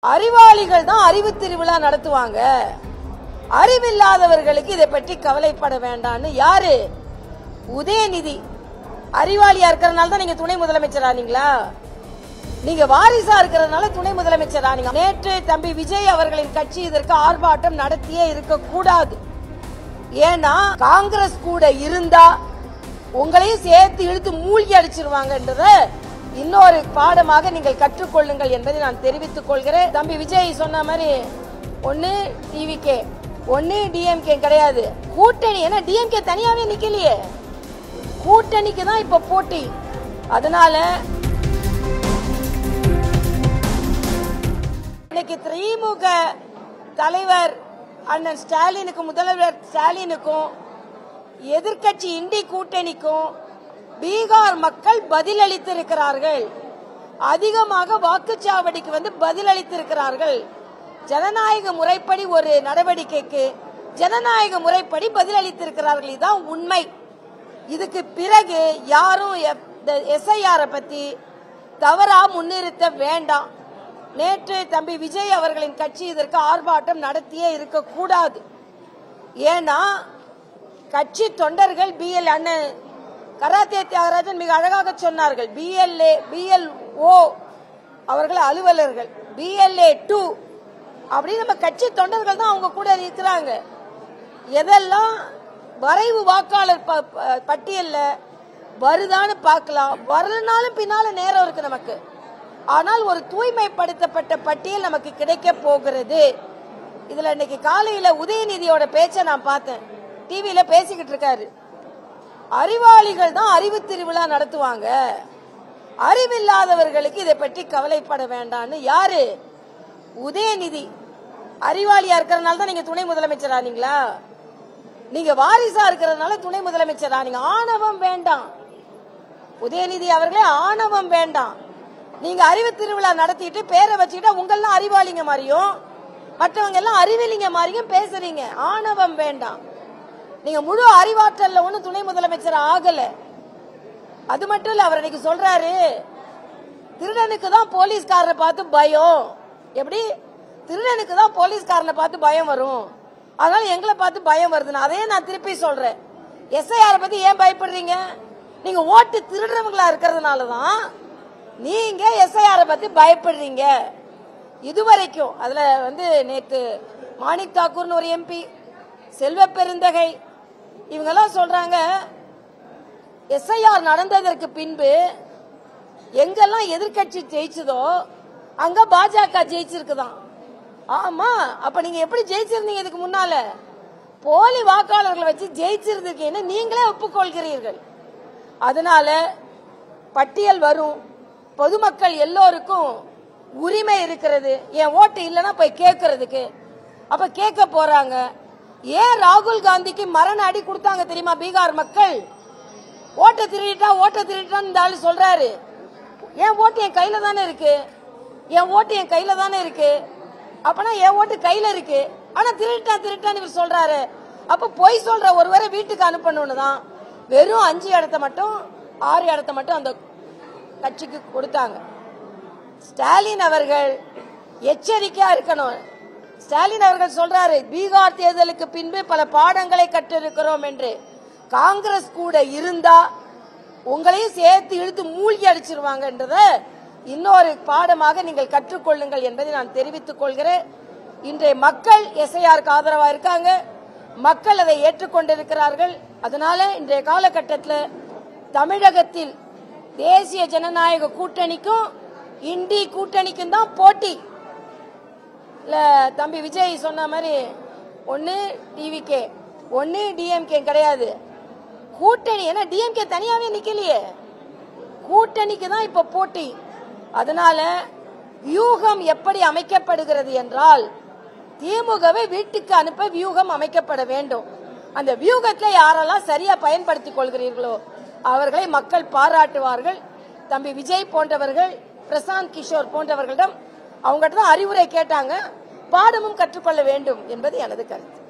அறிவாளிகள் தான் அறிவு திருவிழா நடத்துவாங்க. அறிவில்லாதவர்களுக்கு இதை பற்றி கவலைப்பட வேண்டாம்னு யாரு? உதயநிதி. அறிவாளியா இருக்கிறதுனால தான் நீங்க துணை முதலமைச்சர் ஆனீங்களா? நீங்க வாரிசா இருக்கிறதுனால துணை முதலமைச்சர் ஆனீங்க. நேற்று தம்பி விஜய் அவர்களின் கட்சி இதற்கு ஆர்ப்பாட்டம் நடத்தியே இருக்க கூடாது. ஏன்னா காங்கிரஸ் கூட இருந்தா உங்களையும் சேர்த்து இழுத்து மூழ்கி அடிச்சிருவாங்கன்றத இன்னொரு பாடமாக நீங்கள் கற்றுக்கொள்ளுங்கள் என்பதை நான் தெரிவித்துக் கொள்கிறேன். தம்பி விஜய் சொன்ன மாதிரி ஒன்னு டிவிகே ஒன்னு டிஎம்கே கிடையாது, கூட்டணி. ஏன்னா டிஎம்கே தனியாவே நிக்கலையே, கூட்டணிக்கு தான் இப்ப போட்டி. அதனால இன்னைக்கு திமுக தலைவர் அண்ணன் ஸ்டாலினுக்கும் முதல்வர் ஸ்டாலினுக்கும் எதிர்கட்சி இண்டி கூட்டணிக்கும் பீகார் மக்கள் பதிலளித்திருக்கிறார்கள். அதிகமாக வாக்குச்சாவடிக்கு வந்து பதிலளித்திருக்கிறார்கள். ஜனநாயக முறைப்படி ஒரு நடவடிக்கைக்கு ஜனநாயக முறைப்படி பதிலளித்திருக்கிறார்கள். இதுதான் உண்மை. இதுக்கு பிறகு யாரும் எஸ்ஐஆர் பத்தி தவறா முன்னிறுத்த வேண்டாம். நேற்று தம்பி விஜய் அவர்களின் கட்சி இதற்கு ஆர்ப்பாட்டம் நடத்தியே இருக்க கூடாது. ஏன்னா கட்சி தொண்டர்கள் பிஎல் அண்ணன் கராத்தே தியாகராஜன் மிக அழகாக சொன்னார்கள். பிஎல்ஓ அவர்கள் அலுவலர்கள், பிஎல்ஏ 2 அப்படின்னு நம்ம கட்சி தொண்டர்கள் தான் அவங்க கூட இருக்கிறாங்க. எதெல்லாம் வரைவு வாக்காளர் பட்டியல்ல வருதான்னு பார்க்கலாம். வரலனாலும் பின்னால நேரம் இருக்கு நமக்கு. ஆனால் ஒரு தூய்மைப்படுத்தப்பட்ட பட்டியல் நமக்கு கிடைக்க போகிறது. இதுல இன்னைக்கு காலையில உதயநிதியோட பேச்சை நான் பார்த்தேன். டிவியில பேசிக்கிட்டு இருக்காரு. அறிவாளிகள் தான் அறிவு திருவிழா நடத்துவாங்க, அறிவில்லாதவர்களுக்கு இதை பற்றி கவலைப்பட வேண்டாம்னு யாரு? உதயநிதி. அறிவாளியா இருக்கிறதுனால தான் நீங்க துணை முதலமைச்சர் ஆனீங்களா? நீங்க வாரிசா இருக்கிறதுனால துணை முதலமைச்சர் ஆனீங்க. ஆணவம் வேண்டாம் உதயநிதி அவர்களே, ஆணவம் வேண்டாம். நீங்க அறிவு திருவிழா நடத்திட்டு பேரை வச்சுக்கிட்டா உங்கெல்லாம் அறிவாளிங்க மாதிரியும் மற்றவங்க எல்லாம் அறிவிலிங்க மாதிரியும் பேசுறீங்க. ஆணவம் வேண்டாம். நீங்க முழு அறிவாற்றல்ல ஒண்ணு துணை முதலமைச்சர் ஆகல. அது மட்டும் இல்ல, அவர் இன்னைக்கு சொல்றாரு திருடனுக்கு தான் போலீஸ்காரனை பார்த்து பயம். எப்படி? திருடனுக்கு தான் போலீஸ்காரனை பார்த்து பயம் வரும், அதனால எங்களை பார்த்து பயம் வருதுன்னு. அதே நான் திருப்பி சொல்றேன். எஸ்ஐஆர் பத்தி ஏன் பயப்படுறீங்க? நீங்க ஓட்டு திருடுறவங்களா இருக்கிறதுனாலதான் நீங்க எஸ்ஐஆர் பத்தி பயப்படுறீங்க. இதுவரைக்கும் அதுல நேத்து மாணிக் தாக்கூர்னு ஒரு எம்பி, செல்வ பெருந்தகை, இவங்கெல்லாம் சொல்றாங்க எஸ்ஐஆர் நடந்ததற்கு பின்பு எங்கெல்லாம் எதிர்கட்சி ஜெயிச்சதோ அங்க பாஜக ஜெயிச்சிருக்குதான். ஆமா, அப்ப நீங்க எப்படி ஜெயிச்சிருந்தீங்க? இதுக்கு முன்னால போலி வாக்காளர்களை வச்சு ஜெயிச்சிருந்தீங்கன்னு நீங்களே ஒப்புக்கொள்கிறீர்கள். அதனால பட்டியல் வரும். பொதுமக்கள் எல்லோருக்கும் உரிமை இருக்கிறது. என் ஓட்டு இல்லைன்னா போய் கேட்கறதுக்கு. அப்ப கேட்க போறாங்க. ஏன் ராகுல் காந்திக்கு மரண அடி கொடுத்தாங்க தெரியுமா பீகார் மக்கள்? ஓட்ட திருடிட்டான்னு சொல்றாரு. என் ஓட்டு என் கையில தானே இருக்கு, என் ஓட்டு என் கையில தானே இருக்கு. அப்பனா என் ஓட்டு கையில இருக்கு, ஆனா திருட்டான்னு இவர் சொல்றாரு. அப்ப பொய் சொல்ற ஒருவரை வீட்டுக்கு அனுப்பணும்னு தான் வெறும் 5 இடத்த மட்டும் 6 இடத்த மட்டும் அந்த கட்சிக்கு கொடுத்தாங்க. ஸ்டாலின் அவர்கள் எச்சரிக்கையா இருக்கணும். ஸ்டாலின் அவர்கள் சொல்றாரு பீகார் தேர்தலுக்கு பின்பு பல பாடங்களை கற்றிருக்கிறோம் என்று. காங்கிரஸ் கூட இருந்தா உங்களையும் சேர்த்து இழுத்து மூழ்கி அடிச்சிருவாங்கன்றத இன்னொரு பாடமாக நீங்கள் கற்றுக்கொள்ளுங்கள் என்பதை நான் தெரிவித்துக் கொள்கிறேன். இன்றைய மக்கள் எஸ்ஐஆருக்கு ஆதரவா இருக்காங்க. மக்கள் அதை ஏற்றுக்கொண்டிருக்கிறார்கள். அதனால இன்றைய காலகட்டத்தில் தமிழகத்தில் தேசிய ஜனநாயக கூட்டணிக்கும் இண்டி கூட்டணிக்கும் தான் போட்டி. இல்ல தம்பி விஜய் சொன்ன மாதிரி ஒன்னு டிவிகே ஒன்னு டிஎம்கே கிடையாது, கூட்டணி. ஏன்னா டிஎம்கே தனியாவே நிக்கலையே, கூட்டணிக்கு தான் இப்ப போட்டி. அதனால வியூகம் எப்படி அமைக்கப்படுகிறது என்றால் திமுகவை வீட்டுக்கு அனுப்ப வியூகம் அமைக்கப்பட வேண்டும். அந்த வியூகத்துல யாரெல்லாம் சரியா பயன்படுத்திக் கொள்கிறீர்களோ அவர்களை மக்கள் பாராட்டுவார்கள். தம்பி விஜய் போன்றவர்கள், பிரசாந்த் கிஷோர் போன்றவர்களிடம் அவங்ககிட்ட தான் அறிவுரை கேட்டாங்க. பாடமும் கற்றுக்கொள்ள வேண்டும் என்பது எனது கருத்து.